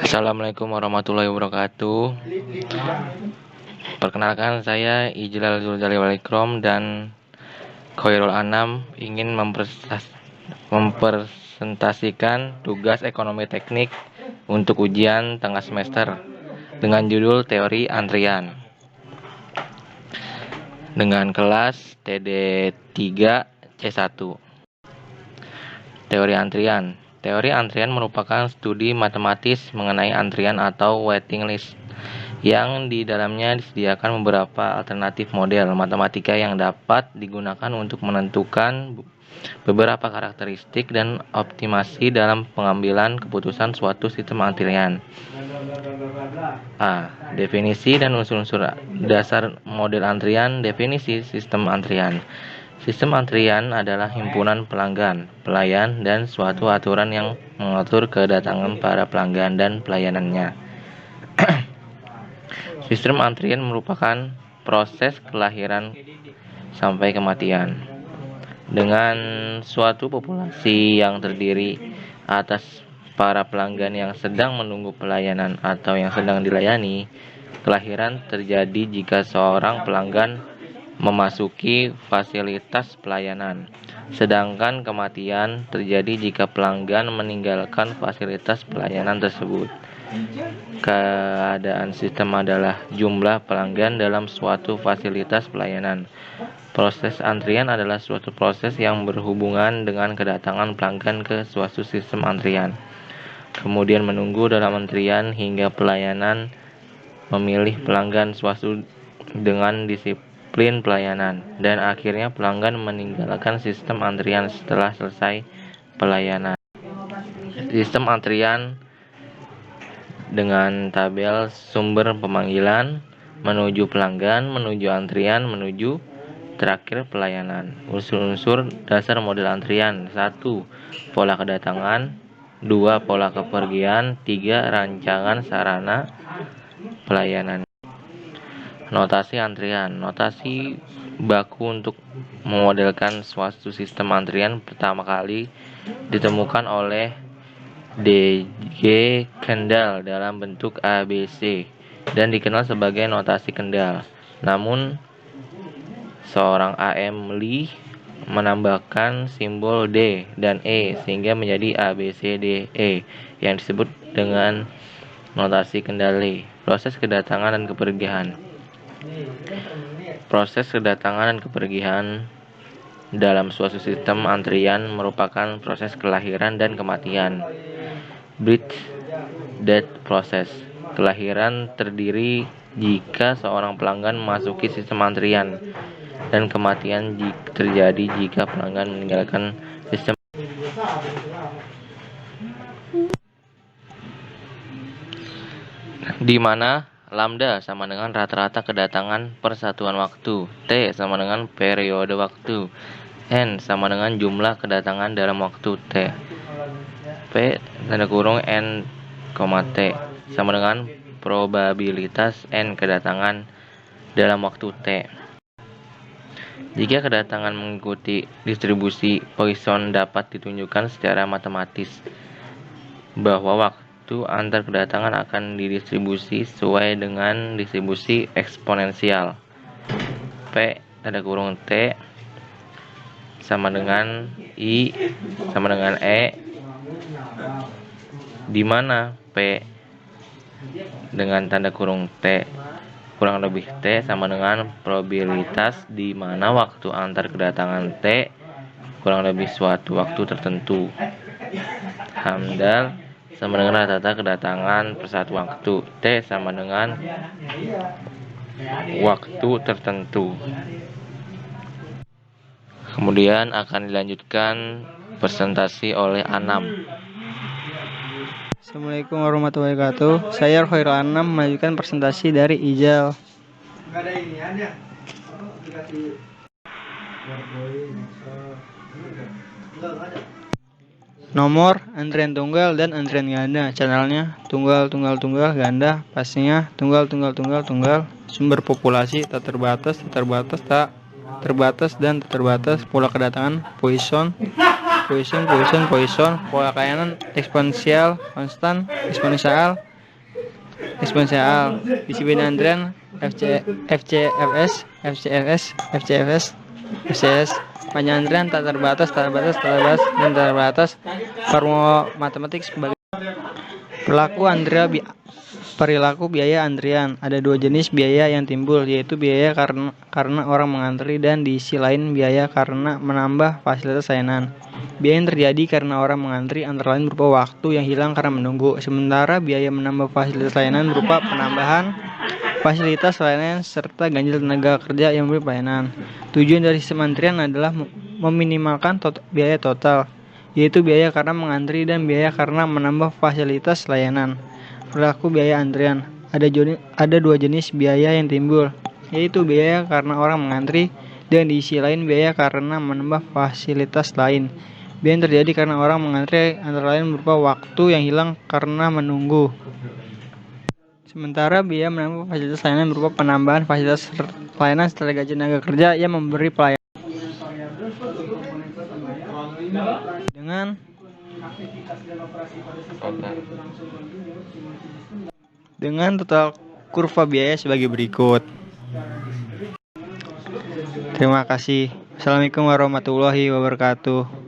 Assalamualaikum warahmatullahi wabarakatuh. Perkenalkan, saya Ijlal Zulzali Walikrom dan Khairul Anam ingin mempresentasikan tugas ekonomi teknik untuk ujian tengah semester dengan judul teori antrian dengan kelas TD 3 C1. Teori antrian. Teori antrian merupakan studi matematis mengenai antrian atau waiting list, yang di dalamnya disediakan beberapa alternatif model matematika yang dapat digunakan untuk menentukan beberapa karakteristik dan optimasi dalam pengambilan keputusan suatu sistem antrian. A. Definisi dan unsur-unsur dasar model antrian. Definisi sistem antrian. Sistem antrian adalah himpunan pelanggan, pelayan, dan suatu aturan yang mengatur kedatangan para pelanggan dan pelayanannya. Sistem antrian merupakan proses kelahiran sampai kematian. Dengan suatu populasi yang terdiri atas para pelanggan yang sedang menunggu pelayanan atau yang sedang dilayani, kelahiran terjadi jika seorang pelanggan memasuki fasilitas pelayanan, sedangkan kematian terjadi jika pelanggan meninggalkan fasilitas pelayanan tersebut. Keadaan sistem adalah jumlah pelanggan dalam suatu fasilitas pelayanan. Proses antrian adalah suatu proses yang berhubungan dengan kedatangan pelanggan ke suatu sistem antrian, kemudian menunggu dalam antrian hingga pelayanan memilih pelanggan suatu dengan disiplin pelayanan, dan akhirnya pelanggan meninggalkan sistem antrian setelah selesai pelayanan. Sistem antrian dengan tabel sumber pemanggilan, menuju pelanggan, menuju antrian, menuju terakhir pelayanan. Unsur-unsur dasar model antrian: 1. Pola kedatangan, 2. Pola kepergian, 3. Rancangan sarana pelayanan. Notasi antrian. Notasi baku untuk memodelkan suatu sistem antrian pertama kali ditemukan oleh D.G. Kendall dalam bentuk ABC dan dikenal sebagai notasi Kendall. Namun, seorang A.M. Lee menambahkan simbol D dan E sehingga menjadi ABCDE yang disebut dengan notasi Kendall. Proses kedatangan dan kepergian. Proses kedatangan dan kepergian dalam suatu sistem antrian merupakan proses kelahiran dan kematian. Birth death process. Kelahiran terdiri jika seorang pelanggan memasuki sistem antrian, dan kematian terjadi jika pelanggan meninggalkan sistem. Di mana lambda sama dengan rata-rata kedatangan per satuan waktu, T sama dengan periode waktu, N sama dengan jumlah kedatangan dalam waktu T, P tanda kurung N, T sama dengan probabilitas N kedatangan dalam waktu T. Jika kedatangan mengikuti distribusi Poisson, dapat ditunjukkan secara matematis bahwa waktu antar kedatangan akan didistribusi sesuai dengan distribusi eksponensial. P tanda kurung T sama dengan I sama dengan E, di mana P dengan tanda kurung T kurang lebih T sama dengan probabilitas di mana waktu antar kedatangan T kurang lebih suatu waktu tertentu. Hamdal sama dengan rata-rata kedatangan per satu waktu, T sama dengan waktu tertentu. Kemudian akan dilanjutkan presentasi oleh Anam. Assalamualaikum warahmatullahi wabarakatuh. Saya Khairul Anam mengajukan presentasi dari Ijal. Nomor antrian tunggal dan antrian ganda. Channelnya tunggal ganda. Pastinya tunggal. Sumber populasi tak terbatas, tak terbatas, dan tak terbatas. Pola kedatangan Poisson. Poisson, pelayanan, eksponensial, konstan, eksponensial, disiplin antrian, FCS, panjang antrian, tak terbatas, dan terbatas, formula matematik sebagai perilaku biaya antrian. Ada dua jenis biaya yang timbul, yaitu biaya karena orang mengantri dan di sisi lain biaya karena menambah fasilitas layanan. Biaya yang terjadi karena orang mengantri antara lain berupa waktu yang hilang karena menunggu, sementara biaya menambah fasilitas layanan berupa penambahan fasilitas layanan serta ganjil tenaga kerja yang memberi pelayanan. Tujuan dari sistem antrian adalah meminimalkan biaya total, yaitu biaya karena mengantri dan biaya karena menambah fasilitas layanan. Perilaku biaya antrian. Ada dua jenis biaya yang timbul, yaitu biaya karena orang mengantri dan di sisi lain biaya karena menambah fasilitas lain. Biaya yang terjadi karena orang mengantri antara lain berupa waktu yang hilang karena menunggu. Sementara biaya menambah fasilitas layanan berupa penambahan fasilitas layanan setelah gaji tenaga kerja yang memberi pelayanan. Dengan total kurva biaya sebagai berikut. Terima kasih. Assalamualaikum warahmatullahi wabarakatuh.